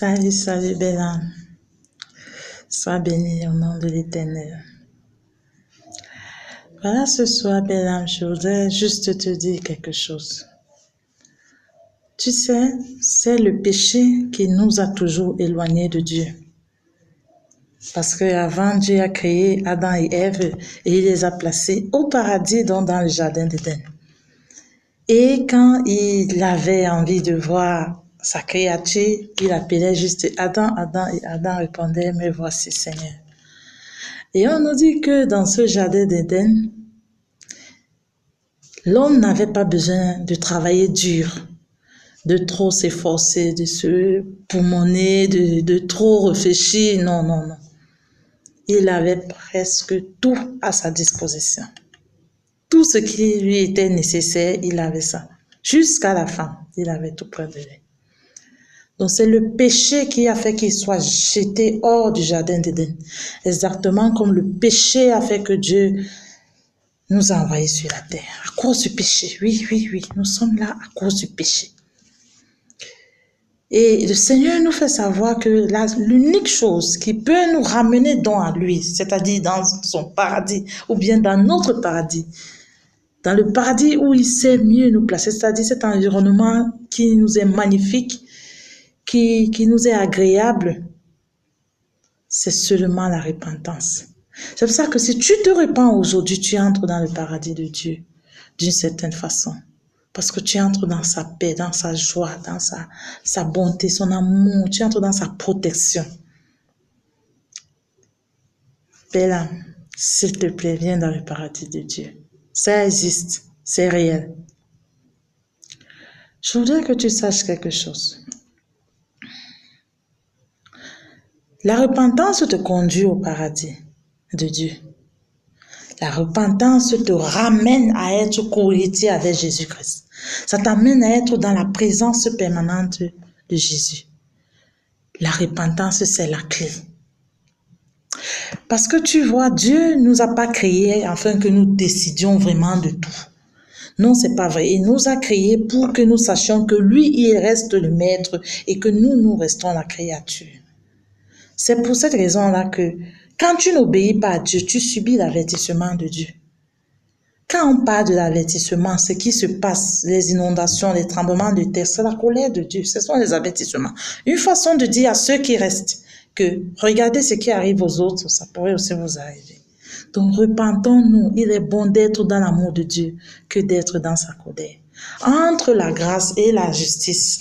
Salut, salut, belle âme. Sois béni au nom de l'Éternel. Voilà, ce soir, belle âme, je voudrais juste te dire quelque chose. Tu sais, c'est le péché qui nous a toujours éloignés de Dieu. Parce qu'avant, Dieu a créé Adam et Ève et il les a placés au paradis, donc dans le jardin d'Éden. Et quand il avait envie de voir sa créature, il appelait juste Adam, Adam, et Adam répondait, me voici Seigneur. Et on nous dit que dans ce jardin d'Éden, l'homme n'avait pas besoin de travailler dur, de trop s'efforcer, de se poumonner, de trop réfléchir. Non, non, non. Il avait presque tout à sa disposition. Tout ce qui lui était nécessaire, il avait ça. Jusqu'à la fin, il avait tout près de lui. Donc c'est le péché qui a fait qu'il soit jeté hors du jardin d'Éden. Exactement comme le péché a fait que Dieu nous a envoyés sur la terre. À cause du péché. Oui, oui, oui. Nous sommes là à cause du péché. Et le Seigneur nous fait savoir que l'unique chose qui peut nous ramener à lui, c'est-à-dire dans son paradis ou bien dans notre paradis, dans le paradis où il sait mieux nous placer, c'est-à-dire cet environnement qui nous est magnifique, qui nous est agréable, c'est seulement la repentance. C'est pour ça que si tu te repens aujourd'hui, tu entres dans le paradis de Dieu d'une certaine façon. Parce que tu entres dans sa paix, dans sa joie, dans sa bonté, son amour, tu entres dans sa protection. Belle âme, s'il te plaît, viens dans le paradis de Dieu. Ça existe, c'est réel. Je voudrais que tu saches quelque chose. La repentance te conduit au paradis de Dieu. La repentance te ramène à être co-héritier avec Jésus-Christ. Ça t'amène à être dans la présence permanente de Jésus. La repentance, c'est la clé. Parce que tu vois, Dieu ne nous a pas créés afin que nous décidions vraiment de tout. Non, c'est pas vrai. Il nous a créés pour que nous sachions que lui, il reste le maître et que nous restons la créature. C'est pour cette raison-là que quand tu n'obéis pas à Dieu, tu subis l'avertissement de Dieu. Quand on parle de l'avertissement, ce qui se passe, les inondations, les tremblements de terre, c'est la colère de Dieu. Ce sont les avertissements. Une façon de dire à ceux qui restent que regardez ce qui arrive aux autres, ça pourrait aussi vous arriver. Donc repentons-nous. Il est bon d'être dans l'amour de Dieu que d'être dans sa colère. Entre la grâce et la justice,